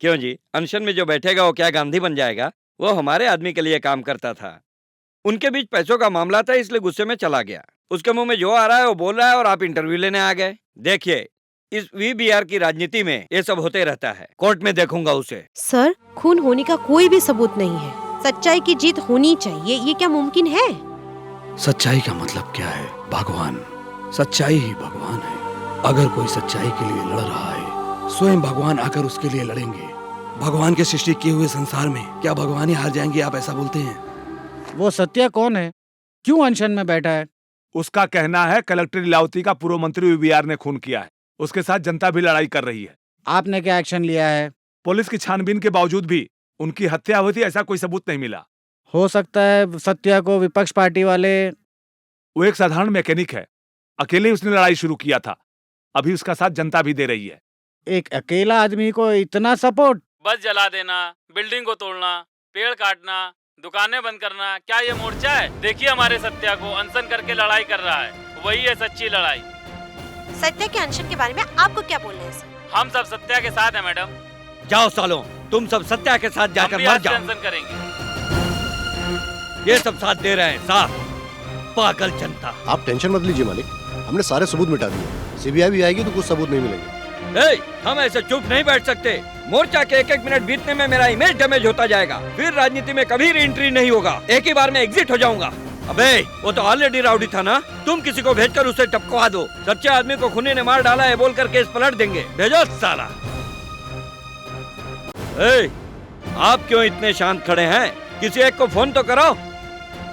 क्यों जी, अनशन में जो बैठेगा वो क्या गांधी बन जाएगा? वो हमारे आदमी के लिए काम करता था। उनके बीच पैसों का मामला था, इसलिए गुस्से में चला गया। उसके मुंह में जो आ रहा है वो बोल रहा है और आप इंटरव्यू लेने आ गए। देखिए, इस वीबीआर की राजनीति में ये सब होते रहता है। कोर्ट में देखूंगा उसे। सर, खून होने का कोई भी सबूत नहीं है। सच्चाई की जीत होनी चाहिए, ये क्या मुमकिन है? सच्चाई का मतलब क्या है? भगवान। सच्चाई ही भगवान है। अगर कोई सच्चाई के लिए लड़ रहा है, स्वयं भगवान आकर उसके लिए लड़ेंगे। भगवान के सृष्टि किए हुए संसार में क्या भगवान ही हार जाएंगे? आप ऐसा बोलते हैं? वो सत्या कौन है? क्यों अनशन में बैठा है? उसका कहना है कलेक्टर लीलावती का पूर्व मंत्री वीबीआर ने खून किया है। उसके साथ जनता भी लड़ाई कर रही है। आपने क्या एक्शन लिया है? पुलिस की छानबीन के बावजूद भी उनकी हत्या हुई थी ऐसा कोई सबूत नहीं मिला। हो सकता है सत्या को विपक्ष पार्टी वाले। वो एक साधारण मैकेनिक है, अकेले उसने लड़ाई शुरू किया था। अभी उसका साथ जनता भी दे रही है। एक अकेला आदमी को इतना सपोर्ट? बस जला देना, बिल्डिंग को तोड़ना, पेड़ काटना, दुकानें बंद करना, क्या ये मोर्चा है? देखिए हमारे सत्या को अनशन करके लड़ाई कर रहा है, वही है सच्ची लड़ाई। सत्या के अनशन के बारे में आपको क्या बोलना है सर? हम सब सत्या के साथ हैं मैडम। जाओ सालों, तुम सब सत्या के साथ जाकर मर जाओ। अनशन करेंगे। ये सब साथ दे रहे हैं, साथ पागल जनता। आप टेंशन मत लीजिए मालिक, हमने सारे सबूत मिटा दिए। सीबीआई भी आएगी तो कुछ सबूत नहीं मिलेंगे। हम ऐसे चुप नहीं बैठ सकते। मोर्चा के एक एक मिनट बीतने में मेरा इमेज डैमेज होता जाएगा। फिर राजनीति में कभी रीएंट्री नहीं होगा। एक ही बार में एग्जिट हो जाऊंगा। अबे, वो तो ऑलरेडी राउडी था ना। तुम किसी को भेजकर उसे टपकवा दो। सच्चे आदमी को खूनी ने मार डाला है बोलकर केस पलट देंगे। भेजो साला। आप क्यों इतने शांत खड़े हैं? किसी एक को फोन तो करो।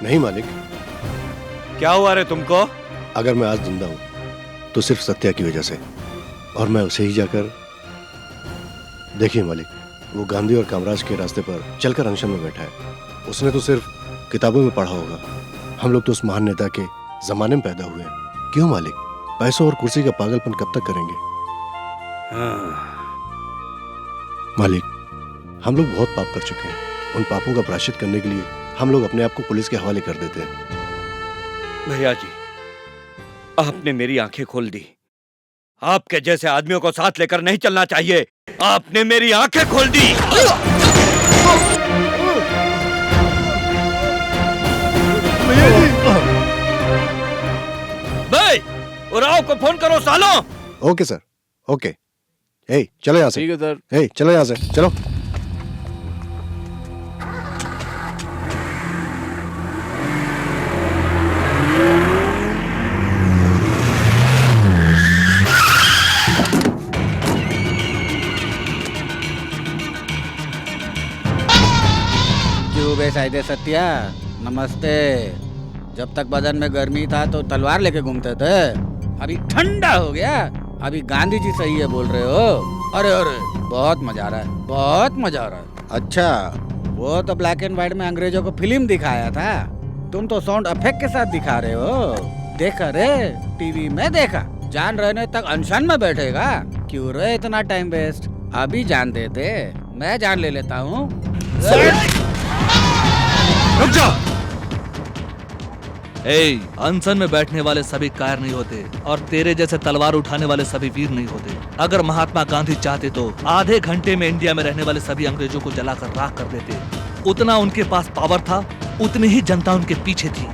नहीं मालिक। क्या हुआ रे तुमको? अगर मैं आज जिंदा हूँ तो सिर्फ सत्या की वजह से, और मैं उसे ही जाकर। देखिए मालिक, वो गांधी और कामराज के रास्ते पर चलकर अनशन में बैठा है। उसने तो सिर्फ किताबों में पढ़ा होगा। हम लोग तो उस महान नेता के जमाने में पैदा हुए हैं। क्यों मालिक, पैसों और कुर्सी का पागलपन कब तक करेंगे? मालिक, हम लोग बहुत पाप कर चुके हैं। उन पापों का प्रायश्चित करने के लिए हम लोग अपने आप को पुलिस के हवाले कर देते हैं। भैया जी, आपने मेरी आंखें खोल दी। आपके जैसे आदमियों को साथ लेकर नहीं चलना चाहिए। आपने मेरी आंखें खोल दी। भाई, उराव को फोन करो सालों। Okay sir, okay. ए, चलो यहाँ से। ठीक है सर। ए, चलो यहाँ से, चलो। साइदे सत्या, नमस्ते। जब तक बदन में गर्मी था तो तलवार लेके घूमते थे, अभी ठंडा हो गया। अभी गांधी जी सही है बोल रहे हो। अरे अरे, बहुत मजा आ रहा है, बहुत मजा आ रहा है। अच्छा, वो तो ब्लैक एंड व्हाइट में अंग्रेजों को फिल्म दिखाया था, तुम तो साउंड इफेक्ट के साथ दिखा रहे हो। देखा रे, टीवी में देखा। जान रहने तक अनशन में बैठेगा? क्यों रे इतना टाइम वेस्ट? अभी जान देते, मैं जान ले लेता हूँ। अनशन में बैठने वाले सभी कायर नहीं होते और तेरे जैसे तलवार उठाने वाले सभी वीर नहीं होते। अगर महात्मा गांधी चाहते तो आधे घंटे में इंडिया में रहने वाले सभी अंग्रेजों को जलाकर राख कर देते। उतना उनके पास पावर था, उतनी ही जनता उनके पीछे थी।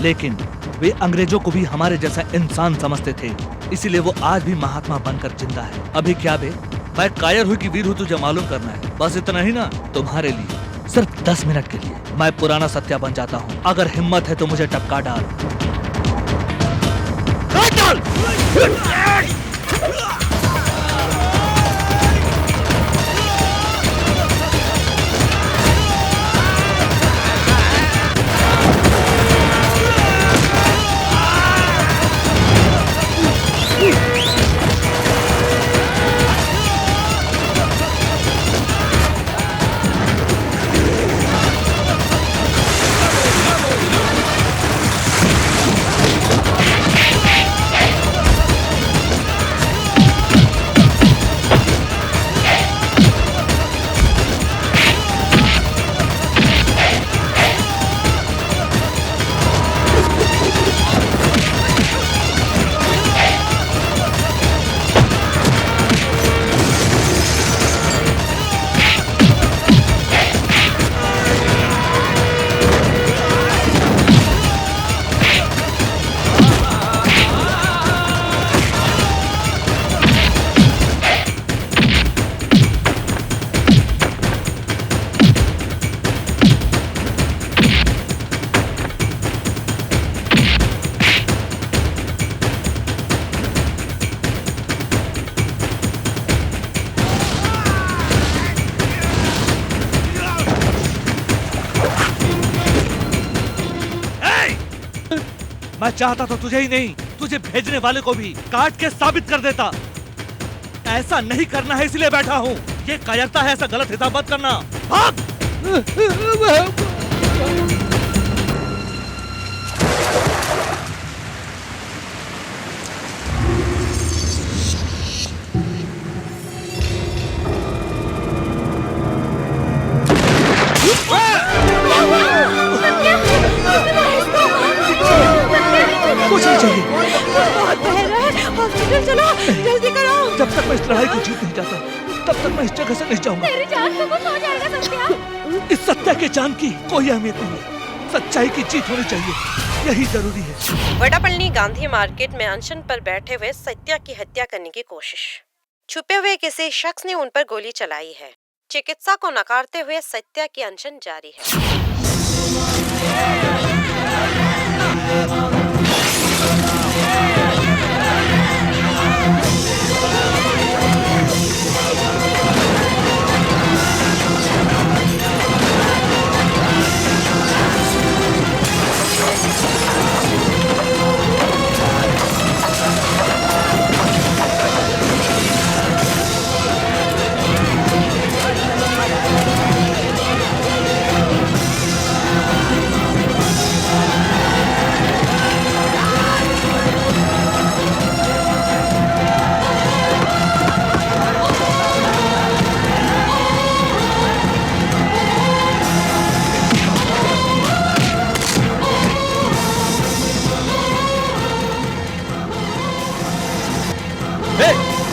लेकिन वे अंग्रेजों को भी हमारे जैसा इंसान समझते थे, इसीलिए वो आज भी महात्मा बनकर जिंदा है। अभी क्या बे, मैं कायर हूँ कि वीर हूँ, तुझे मालूम करना है। बस इतना ही ना, तुम्हारे लिए सिर्फ 10 मिनट के लिए मैं पुराना सत्या बन जाता हूँ। अगर हिम्मत है तो मुझे टपका डाल। मैं चाहता तो तुझे ही नहीं, तुझे भेजने वाले को भी काट के साबित कर देता। ऐसा नहीं करना है इसलिए बैठा हूँ। ये कायरता है, ऐसा गलत हिसाब मत करना। भाग! कुछ नहीं चाहिए। बहुत बह रहा है, हॉस्पिटल चलो, जल्दी करो। जब तक मैं इस लड़ाई को जीत नहीं जाता, तब तक मैं इस जगह से नहीं जाऊंगा। तेरी जान तो कुछ हो जाएगा सत्या। इस सत्या के जान की कोई अहमियत नहीं है। सच्चाई की जीत होनी चाहिए, यही जरूरी है। वडापल्ली गांधी मार्केट में अनशन पर बैठे हुए सत्या की हत्या करने की कोशिश। छुपे हुए किसी शख्स ने उन पर गोली चलाई है। चिकित्सा को नकारते हुए सत्या की अनशन जारी है।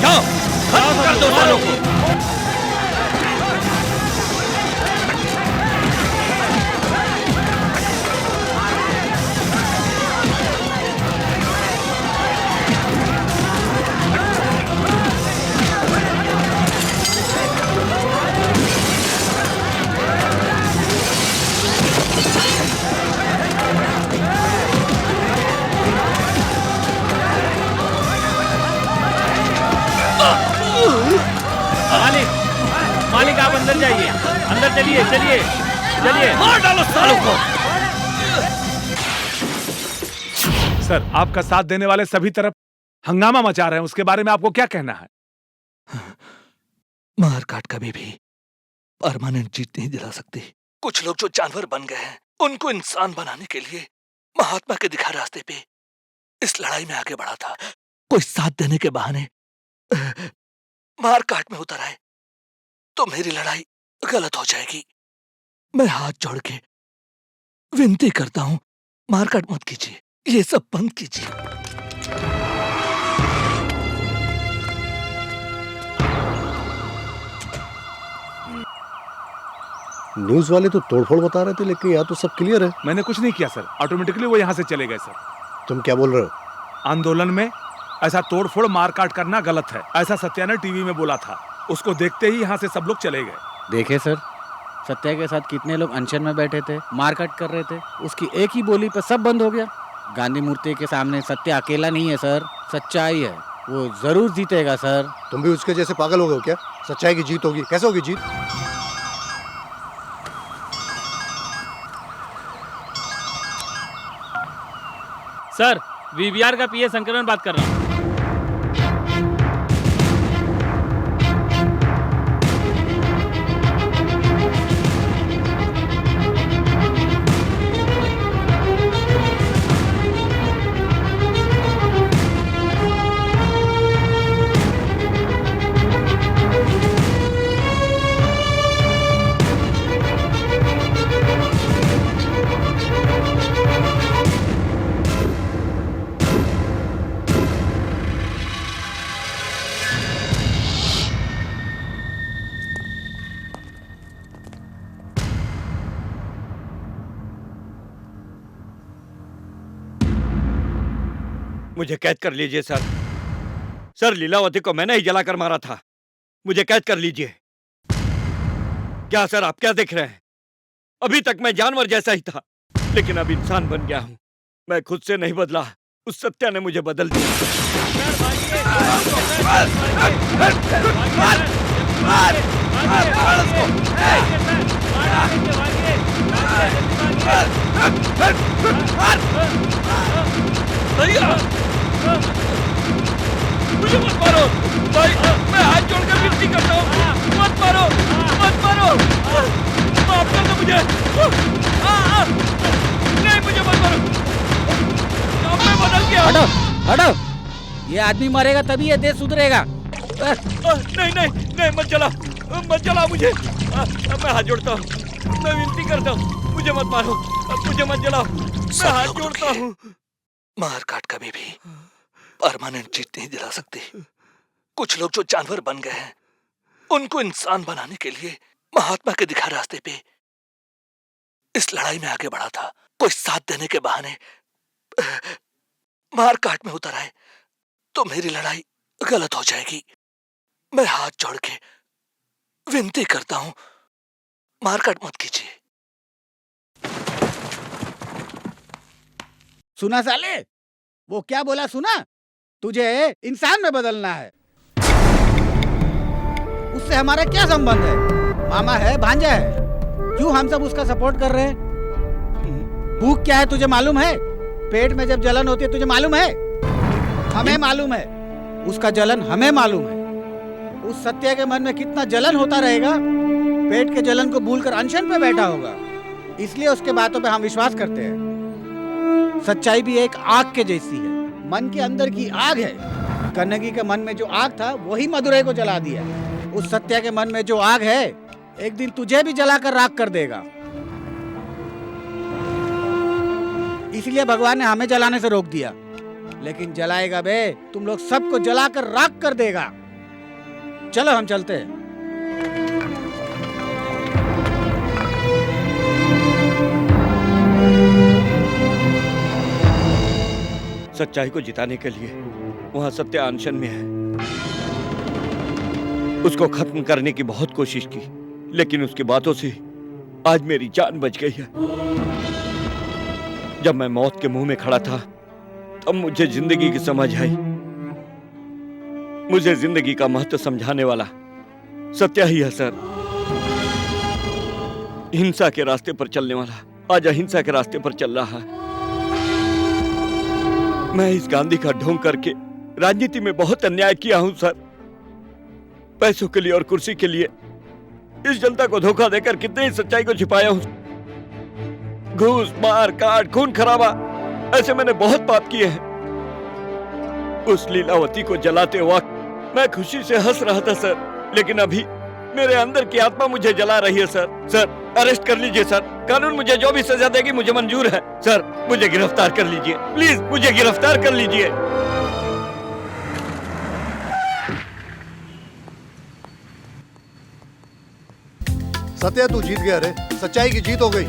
जाओ, खत्म कर दो सालों को। मालिक आप अंदर जाइए, अंदर चलिए चलिए चलिए। मार डालो सालों को। सर, आपका साथ देने वाले सभी तरफ हंगामा मचा रहे हैं, उसके बारे में आपको क्या कहना है? मार काट कभी भी परमानेंट जीत नहीं दिला सकती। कुछ लोग जो जानवर बन गए हैं, उनको इंसान बनाने के लिए महात्मा के दिखा रास्ते पे इस लड़ाई में आगे बढ़ा था। कोई साथ देने के बहाने मार काट में उतर आए तो मेरी लड़ाई गलत हो जाएगी। मैं हाथ जोड़ के विनती करता हूं, मारकाट मत कीजिए, ये सब बंद कीजिए। न्यूज वाले तो तोड़फोड़ बता रहे थे, लेकिन यहाँ तो सब क्लियर है। मैंने कुछ नहीं किया सर, ऑटोमेटिकली वो यहाँ से चले गए सर। तुम क्या बोल रहे हो? आंदोलन में ऐसा तोड़फोड़ मारकाट करना गलत है, ऐसा सत्या ने टीवी में बोला था। उसको देखते ही यहाँ से सब लोग चले गए। देखे सर, सत्या के साथ कितने लोग अनशन में बैठे थे, मारकाट कर रहे थे, उसकी एक ही बोली पर सब बंद हो गया। गांधी मूर्ति के सामने सत्या अकेला नहीं है सर, सच्चाई है, वो जरूर जीतेगा सर। तुम भी उसके जैसे पागल हो गए हो क्या? सच्चाई की जीत होगी, कैसे होगी जीत? सर, वीवीआर का पीए संकलन बात कर रहा हूँ। मुझे कैद कर लीजिए सर। सर, लीलावती को मैंने ही जलाकर मारा था। मुझे कैद कर लीजिए। क्या सर, आप क्या देख रहे हैं? अभी तक मैं जानवर जैसा ही था, लेकिन अब इंसान बन गया हूं। मैं खुद से नहीं बदला, उस सत्या ने मुझे बदल दिया। हटो। ये आदमी मरेगा तभी ये देश सुधरेगा। नहीं नहीं नहीं, मत जला मुझे। मैं हाथ जोड़ता हूँ, मैं विनती करता हूँ, मुझे मत मारो, मुझे मत जलाओ, मैं हाथ जोड़ता हूँ। मार काट कभी भी परमानेंट जीत नहीं दिला सकती। कुछ लोग जो जानवर बन गए हैं, उनको इंसान बनाने के लिए महात्मा के दिखा रास्ते पे इस लड़ाई में आगे बढ़ा था। कोई साथ देने के बहाने मार काट में उतर आए तो मेरी लड़ाई गलत हो जाएगी। मैं हाथ जोड़ के विनती करता हूं, मारकाट मत कीजिए। सुना साले, वो क्या बोला सुना? तुझे इंसान में बदलना है। उससे हमारा क्या संबंध है? मामा है, भांजा है, क्यों हम सब उसका सपोर्ट कर रहे हैं? भूख क्या है तुझे मालूम है? पेट में जब जलन होती है तुझे मालूम है? हमें मालूम है, उसका जलन हमें मालूम है। उस सत्या के मन में कितना जलन होता रहेगा, पेट के जलन को भूलकर अनशन पे बैठा होगा। इसलिए उसके बातों पे हम विश्वास करते हैं। सच्चाई भी एक आग के जैसी है, मन के अंदर की आग है। कन्नगी के मन में जो आग था वही मदुरै को जला दिया। उस सत्या के मन में जो आग है एक दिन तुझे भी जलाकर राख कर देगा। इसलिए भगवान ने हमें जलाने से रोक दिया, लेकिन जलाएगा बे, तुम लोग सबको जलाकर राख कर देगा। चलो हम चलते हैं। सच्चाई को जिताने के लिए वहां सत्या अनशन में है। उसको खत्म करने की बहुत कोशिश की, लेकिन उसकी बातों से आज मेरी जान बच गई है। जब मैं मौत के मुंह में खड़ा था तब मुझे जिंदगी की समझ आई। मुझे जिंदगी का महत्व समझाने वाला सत्या ही है सर। हिंसा के रास्ते पर चलने वाला आज अहिंसा के रास्ते पर चल रहा है। मैं इस गांधी का ढोंग करके राजनीति में बहुत अन्याय किया हूं सर। पैसों के लिए और कुर्सी के लिए इस जनता को धोखा देकर कितनी ही सच्चाई को छिपाया हूं। घूस, मार काट, खून खराबा, ऐसे मैंने बहुत पाप किए हैं। उस लीलावती को जलाते वक्त मैं खुशी से हंस रहा था सर, लेकिन अभी मेरे अंदर की आत्मा मुझे जला रही है सर। सर अरेस्ट कर लीजिए सर, कानून मुझे जो भी सजा देगी मुझे मंजूर है। सर मुझे गिरफ्तार कर लीजिए, प्लीज मुझे गिरफ्तार कर लीजिए। सत्या तू जीत गया रे, सच्चाई की जीत हो गई।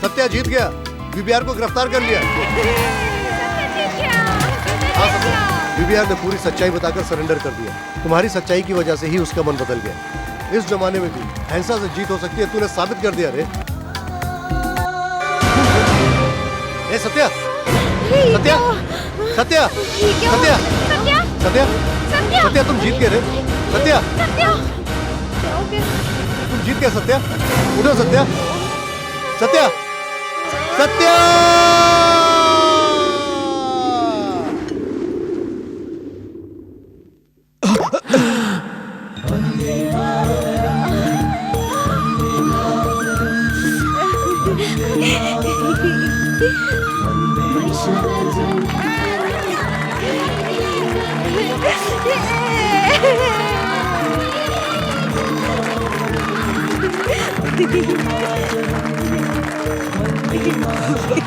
सत्या जीत गया, बीबीआर को गिरफ्तार कर लिया। हाँ सत्या, बीबीआर ने पूरी सच्चाई बताकर सरेंडर कर दिया। तुम्हारी सच्चाई की वजह से ही उसका मन बदल गया। इस जमाने में भी हिंसा से जीत हो सकती है, तूने साबित कर दिया रे। ए सत्या, सत्या, सत्या, सत्या, सत्या, सत्या तुम जीत गए रे। सत्या, तुम जीत गए सत्या। उठो सत्या, सत्या, सत्या।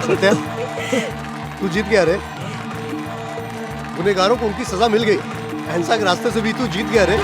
सत्या तू जीत गया रे। गुनहगारों को उनकी सजा मिल गई। अहिंसा के रास्ते से भी तू जीत गया रे।